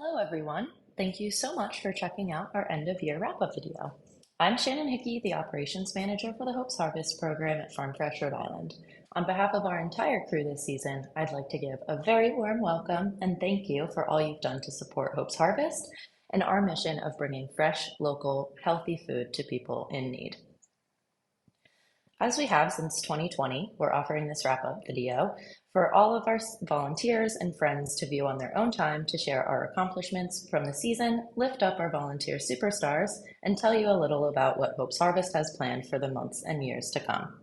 Hello, everyone. Thank you so much for checking out our end of year wrap up video. I'm Shannon Hickey, the Operations Manager for the Hope's Harvest program at Farm Fresh Rhode Island. On behalf of our entire crew this season, I'd like to give a very warm welcome and thank you for all you've done to support Hope's Harvest and our mission of bringing fresh, local, healthy food to people in need. As we have since 2020, we're offering this wrap-up video for all of our volunteers and friends to view on their own time to share our accomplishments from the season, lift up our volunteer superstars, and tell you a little about what Hope's Harvest has planned for the months and years to come.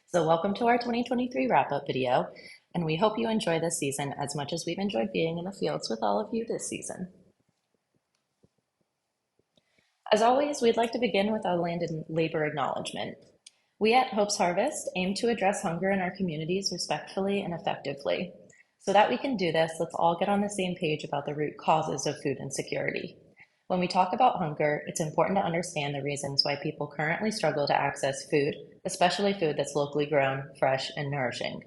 So welcome to our 2023 wrap-up video, and we hope you enjoy this season as much as we've enjoyed being in the fields with all of you this season. As always, we'd like to begin with our land and labor acknowledgement. We at Hope's Harvest aim to address hunger in our communities respectfully and effectively. So that we can do this, let's all get on the same page about the root causes of food insecurity. When we talk about hunger, it's important to understand the reasons why people currently struggle to access food, especially food that's locally grown, fresh, and nourishing.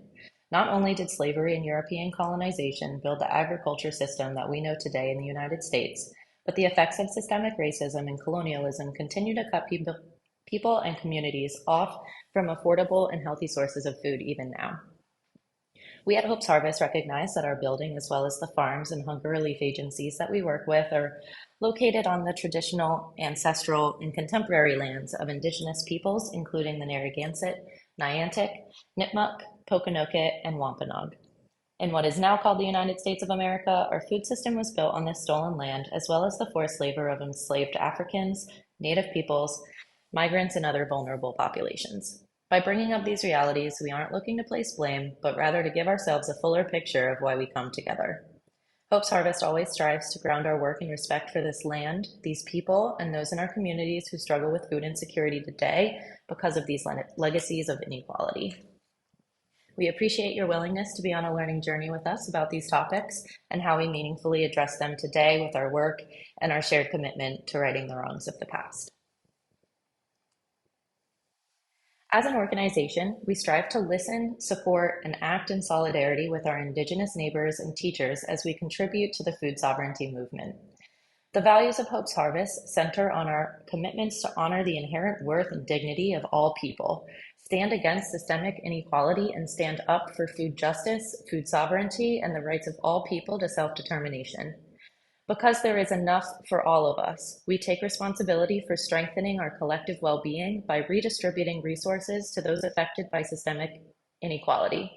Not only did slavery and European colonization build the agriculture system that we know today in the United States, but the effects of systemic racism and colonialism continue to cut people and communities off from affordable and healthy sources of food even now. We at Hope's Harvest recognize that our building, as well as the farms and hunger relief agencies that we work with, are located on the traditional, ancestral, and contemporary lands of Indigenous peoples, including the Narragansett, Niantic, Nipmuc, Pokanoket, and Wampanoag. In what is now called the United States of America, our food system was built on this stolen land, as well as the forced labor of enslaved Africans, Native peoples, migrants, and other vulnerable populations. By bringing up these realities, we aren't looking to place blame, but rather to give ourselves a fuller picture of why we come together. Hope's Harvest always strives to ground our work in respect for this land, these people, and those in our communities who struggle with food insecurity today because of these legacies of inequality. We appreciate your willingness to be on a learning journey with us about these topics and how we meaningfully address them today with our work and our shared commitment to righting the wrongs of the past. As an organization, we strive to listen, support, and act in solidarity with our Indigenous neighbors and teachers as we contribute to the food sovereignty movement. The values of Hope's Harvest center on our commitments to honor the inherent worth and dignity of all people, stand against systemic inequality, and stand up for food justice, food sovereignty, and the rights of all people to self-determination. Because there is enough for all of us, we take responsibility for strengthening our collective well-being by redistributing resources to those affected by systemic inequality.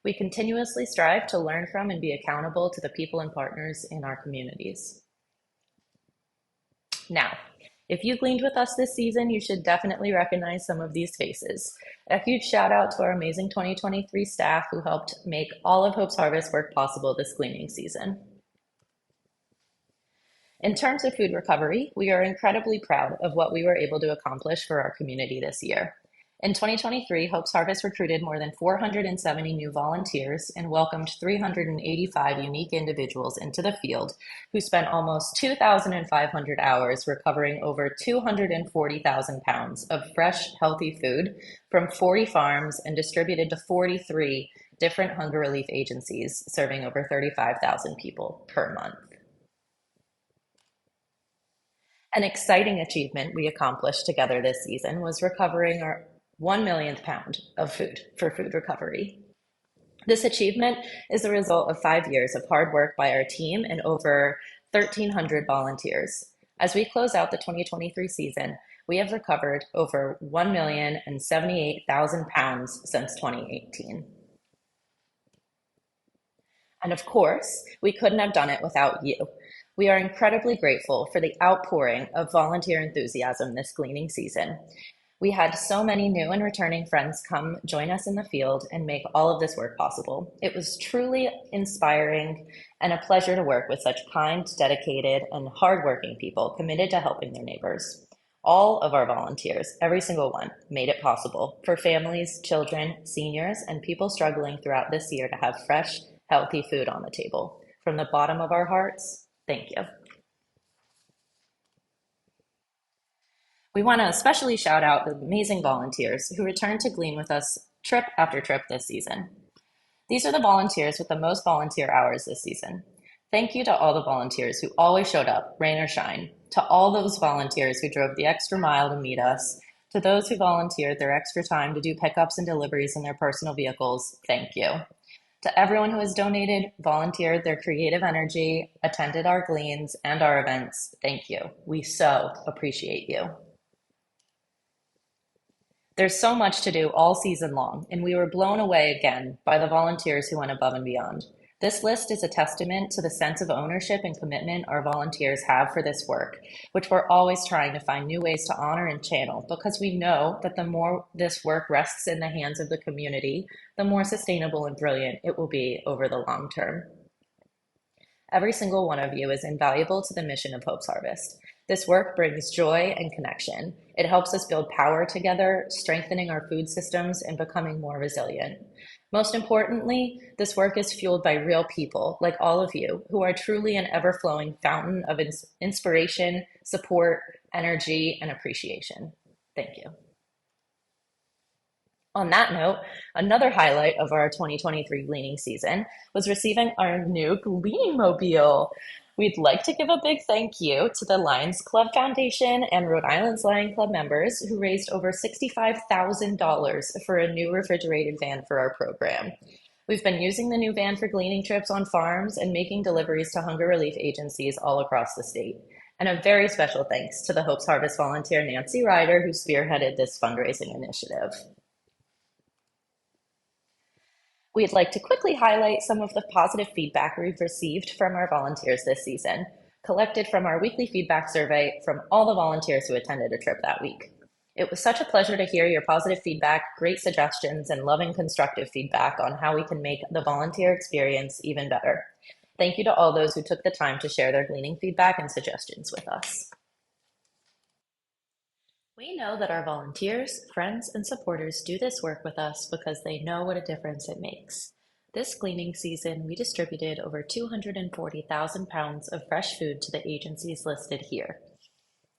We continuously strive to learn from and be accountable to the people and partners in our communities. Now, if you gleaned with us this season, you should definitely recognize some of these faces. A huge shout out to our amazing 2023 staff who helped make all of Hope's Harvest work possible this gleaning season. In terms of food recovery, we are incredibly proud of what we were able to accomplish for our community this year. In 2023, Hope's Harvest recruited more than 470 new volunteers and welcomed 385 unique individuals into the field who spent almost 2,500 hours recovering over 240,000 pounds of fresh, healthy food from 40 farms and distributed to 43 different hunger relief agencies, serving over 35,000 people per month. An exciting achievement we accomplished together this season was recovering our 1 millionth pound of food for food recovery. This achievement is the result of 5 years of hard work by our team and over 1,300 volunteers. As we close out the 2023 season, we have recovered over 1,078,000 pounds since 2018. And of course, we couldn't have done it without you. We are incredibly grateful for the outpouring of volunteer enthusiasm this gleaning season. We had so many new and returning friends come join us in the field and make all of this work possible. It was truly inspiring and a pleasure to work with such kind, dedicated, and hardworking people committed to helping their neighbors. All of our volunteers, every single one, made it possible for families, children, seniors, and people struggling throughout this year to have fresh, healthy food on the table. From the bottom of our hearts, thank you. We want to especially shout out the amazing volunteers who returned to glean with us trip after trip this season. These are the volunteers with the most volunteer hours this season. Thank you to all the volunteers who always showed up, rain or shine, to all those volunteers who drove the extra mile to meet us, to those who volunteered their extra time to do pickups and deliveries in their personal vehicles, thank you. To everyone who has donated, volunteered their creative energy, attended our gleans and our events, thank you. We so appreciate you. There's so much to do all season long, and we were blown away again by the volunteers who went above and beyond. This list is a testament to the sense of ownership and commitment our volunteers have for this work, which we're always trying to find new ways to honor and channel because we know that the more this work rests in the hands of the community, the more sustainable and brilliant it will be over the long term. Every single one of you is invaluable to the mission of Hope's Harvest. This work brings joy and connection. It helps us build power together, strengthening our food systems and becoming more resilient. Most importantly, this work is fueled by real people, like all of you, who are truly an ever-flowing fountain of inspiration, support, energy, and appreciation. Thank you. On that note, another highlight of our 2023 gleaning season was receiving our new gleaning mobile. We'd like to give a big thank you to the Lions Club Foundation and Rhode Island's Lion Club members who raised over $65,000 for a new refrigerated van for our program. We've been using the new van for gleaning trips on farms and making deliveries to hunger relief agencies all across the state. And a very special thanks to the Hope's Harvest volunteer Nancy Ryder, who spearheaded this fundraising initiative. We'd like to quickly highlight some of the positive feedback we've received from our volunteers this season, collected from our weekly feedback survey from all the volunteers who attended a trip that week. It was such a pleasure to hear your positive feedback, great suggestions, and loving constructive feedback on how we can make the volunteer experience even better. Thank you to all those who took the time to share their gleaning feedback and suggestions with us. We know that our volunteers, friends, and supporters do this work with us because they know what a difference it makes. This gleaning season, we distributed over 240,000 pounds of fresh food to the agencies listed here.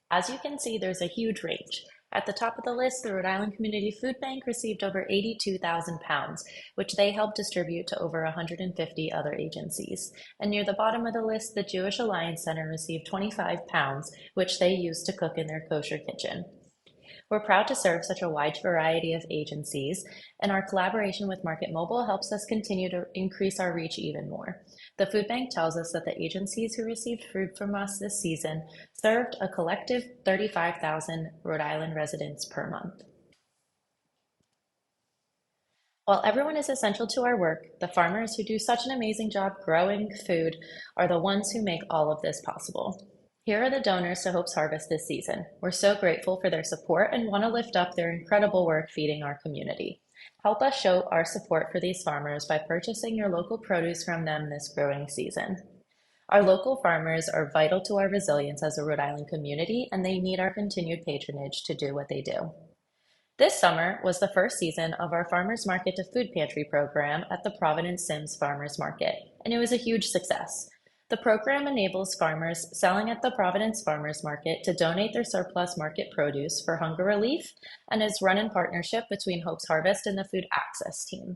As you can see, there's a huge range. At the top of the list, the Rhode Island Community Food Bank received over 82,000 pounds, which they helped distribute to over 150 other agencies. And near the bottom of the list, the Jewish Alliance Center received 25 pounds, which they used to cook in their kosher kitchen. We're proud to serve such a wide variety of agencies, and our collaboration with Market Mobile helps us continue to increase our reach even more. The food bank tells us that the agencies who received food from us this season served a collective 35,000 Rhode Island residents per month. While everyone is essential to our work, the farmers who do such an amazing job growing food are the ones who make all of this possible. Here are the donors to Hope's Harvest this season. We're so grateful for their support and want to lift up their incredible work feeding our community. Help us show our support for these farmers by purchasing your local produce from them this growing season. Our local farmers are vital to our resilience as a Rhode Island community, and they need our continued patronage to do what they do. This summer was the first season of our Farmers Market to Food Pantry program at the Providence Sims Farmers Market, and it was a huge success. The program enables farmers selling at the Providence Farmers Market to donate their surplus market produce for hunger relief and is run in partnership between Hope's Harvest and the Food Access Team.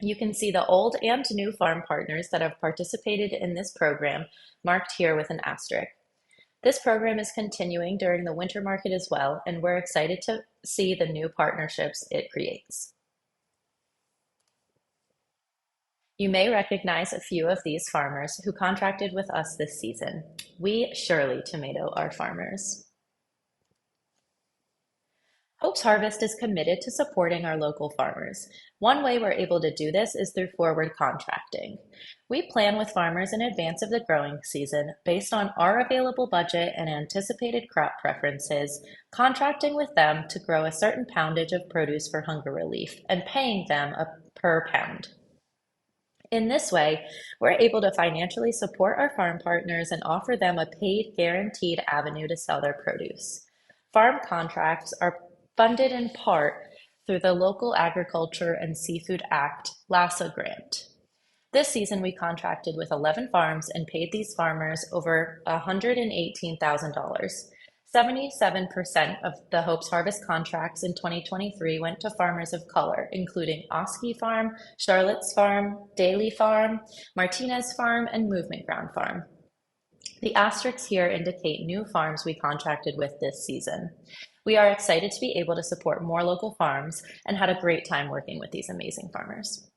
You can see the old and new farm partners that have participated in this program marked here with an asterisk. This program is continuing during the winter market as well, and we're excited to see the new partnerships it creates. You may recognize a few of these farmers who contracted with us this season. We surely tomato our farmers. Hope's Harvest is committed to supporting our local farmers. One way we're able to do this is through forward contracting. We plan with farmers in advance of the growing season based on our available budget and anticipated crop preferences, contracting with them to grow a certain poundage of produce for hunger relief and paying them per pound. In this way, we're able to financially support our farm partners and offer them a paid, guaranteed avenue to sell their produce. Farm contracts are funded in part through the Local Agriculture and Seafood Act LASA grant. This season, we contracted with 11 farms and paid these farmers over $118,000. 77% of the Hope's Harvest contracts in 2023 went to farmers of color, including Oski Farm, Charlotte's Farm, Daly Farm, Martinez Farm, and Movement Ground Farm. The asterisks here indicate new farms we contracted with this season. We are excited to be able to support more local farms and had a great time working with these amazing farmers.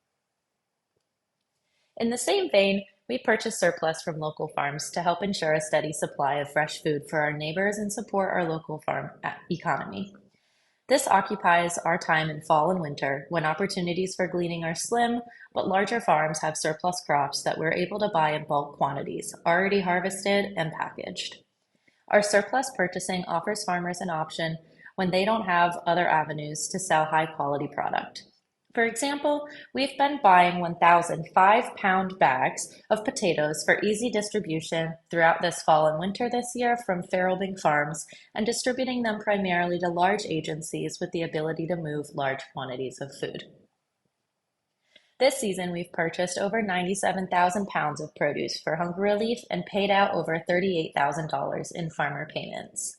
In the same vein, we purchase surplus from local farms to help ensure a steady supply of fresh food for our neighbors and support our local farm economy. This occupies our time in fall and winter when opportunities for gleaning are slim, but larger farms have surplus crops that we're able to buy in bulk quantities, already harvested and packaged. Our surplus purchasing offers farmers an option when they don't have other avenues to sell high quality product. For example, we've been buying 1,000 5-pound bags of potatoes for easy distribution throughout this fall and winter this year from Farrelbing Farms and distributing them primarily to large agencies with the ability to move large quantities of food. This season, we've purchased over 97,000 pounds of produce for hunger relief and paid out over $38,000 in farmer payments.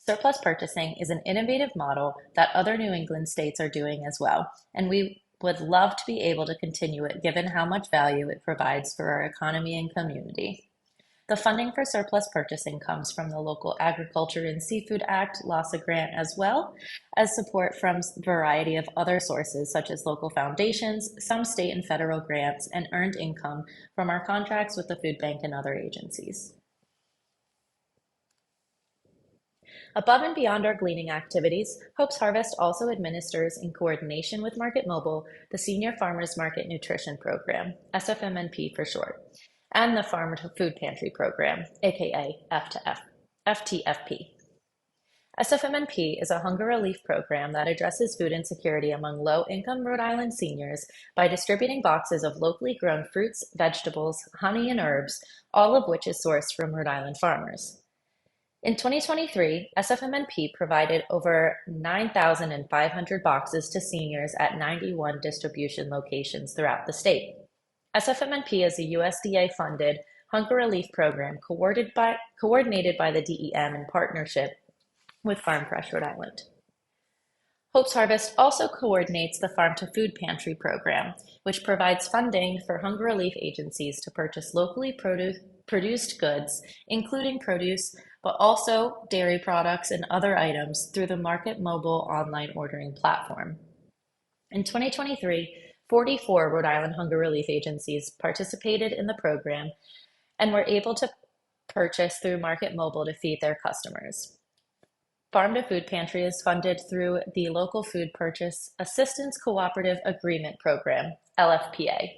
Surplus purchasing is an innovative model that other New England states are doing as well, and we would love to be able to continue it given how much value it provides for our economy and community. The funding for surplus purchasing comes from the local Agriculture and Seafood Act LASA grant, as well as support from a variety of other sources such as local foundations, some state and federal grants, and earned income from our contracts with the food bank and other agencies. Above and beyond our gleaning activities, Hope's Harvest also administers, in coordination with Market Mobile, the Senior Farmers Market Nutrition Program, SFMNP for short, and the Farm to Food Pantry Program, aka FTFP. SFMNP is a hunger relief program that addresses food insecurity among low-income Rhode Island seniors by distributing boxes of locally grown fruits, vegetables, honey, and herbs, all of which is sourced from Rhode Island farmers. In 2023, SFMNP provided over 9,500 boxes to seniors at 91 distribution locations throughout the state. SFMNP is a USDA-funded hunger relief program coordinated by the DEM in partnership with Farm Fresh Rhode Island. Hope's Harvest also coordinates the Farm to Food Pantry program, which provides funding for hunger relief agencies to purchase locally produced goods, including produce, but also dairy products and other items through the Market Mobile online ordering platform. In 2023, 44 Rhode Island hunger relief agencies participated in the program and were able to purchase through Market Mobile to feed their customers. Farm to Food Pantry is funded through the Local Food Purchase Assistance Cooperative Agreement Program, LFPA.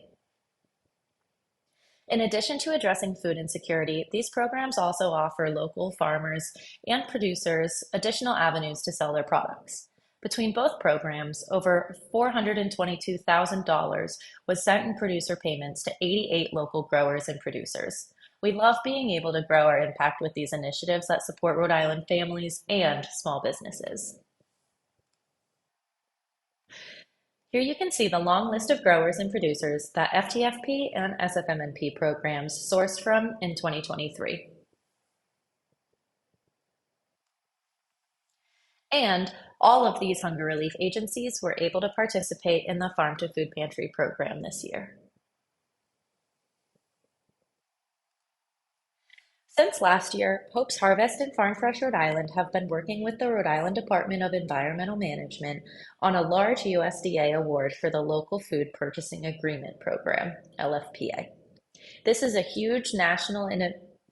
In addition to addressing food insecurity, these programs also offer local farmers and producers additional avenues to sell their products. Between both programs, over $422,000 was sent in producer payments to 88 local growers and producers. We love being able to grow our impact with these initiatives that support Rhode Island families and small businesses. Here you can see the long list of growers and producers that FTFP and SFMNP programs sourced from in 2023. And all of these hunger relief agencies were able to participate in the Farm to Food Pantry program this year. Since last year, Hope's Harvest and Farm Fresh Rhode Island have been working with the Rhode Island Department of Environmental Management on a large USDA award for the Local Food Purchasing Agreement Program, LFPA. This is a huge national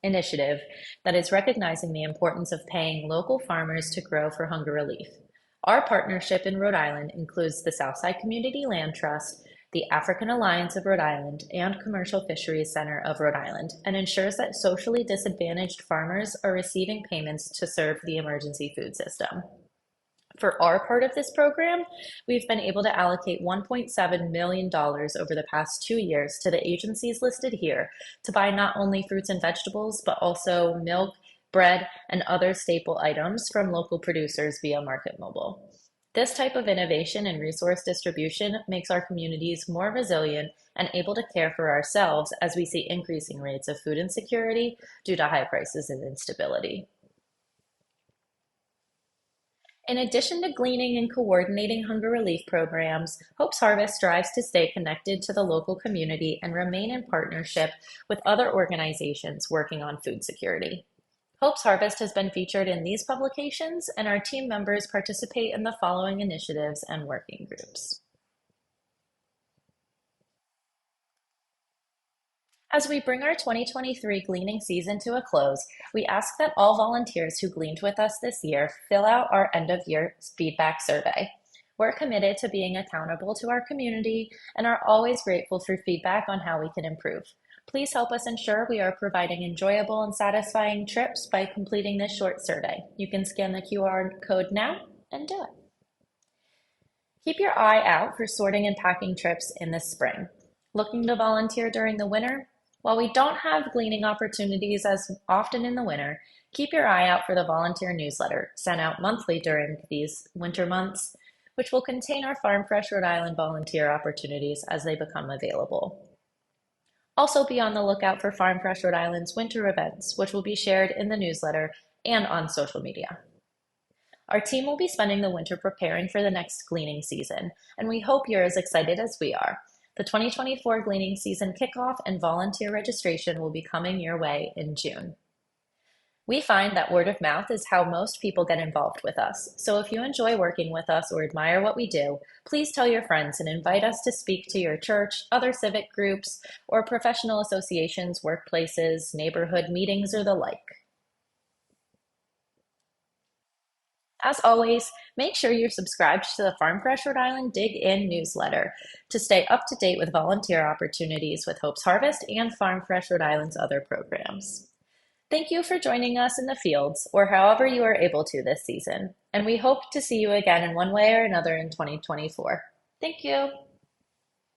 initiative that is recognizing the importance of paying local farmers to grow for hunger relief. Our partnership in Rhode Island includes the Southside Community Land Trust, the African Alliance of Rhode Island, and Commercial Fisheries Center of Rhode Island, and ensures that socially disadvantaged farmers are receiving payments to serve the emergency food system. For our part of this program, we've been able to allocate $1.7 million over the past 2 years to the agencies listed here to buy not only fruits and vegetables, but also milk, bread, and other staple items from local producers via Market Mobile. This type of innovation and resource distribution makes our communities more resilient and able to care for ourselves as we see increasing rates of food insecurity due to high prices and instability. In addition to gleaning and coordinating hunger relief programs, Hope's Harvest strives to stay connected to the local community and remain in partnership with other organizations working on food security. Hope's Harvest has been featured in these publications, and our team members participate in the following initiatives and working groups. As we bring our 2023 gleaning season to a close, we ask that all volunteers who gleaned with us this year fill out our end of year feedback survey. We're committed to being accountable to our community and are always grateful for feedback on how we can improve. Please help us ensure we are providing enjoyable and satisfying trips by completing this short survey. You can scan the QR code now and do it. Keep your eye out for sorting and packing trips in the spring. Looking to volunteer during the winter? While we don't have gleaning opportunities as often in the winter, keep your eye out for the volunteer newsletter sent out monthly during these winter months, which will contain our Farm Fresh Rhode Island volunteer opportunities as they become available. Also be on the lookout for Farm Fresh Rhode Island's winter events, which will be shared in the newsletter and on social media. Our team will be spending the winter preparing for the next gleaning season, and we hope you're as excited as we are. The 2024 gleaning season kickoff and volunteer registration will be coming your way in June. We find that word of mouth is how most people get involved with us. So if you enjoy working with us or admire what we do, please tell your friends and invite us to speak to your church, other civic groups, or professional associations, workplaces, neighborhood meetings, or the like. As always, make sure you're subscribed to the Farm Fresh Rhode Island Dig In newsletter to stay up to date with volunteer opportunities with Hope's Harvest and Farm Fresh Rhode Island's other programs. Thank you for joining us in the fields, or however you are able to this season, and we hope to see you again in one way or another in 2024. Thank you.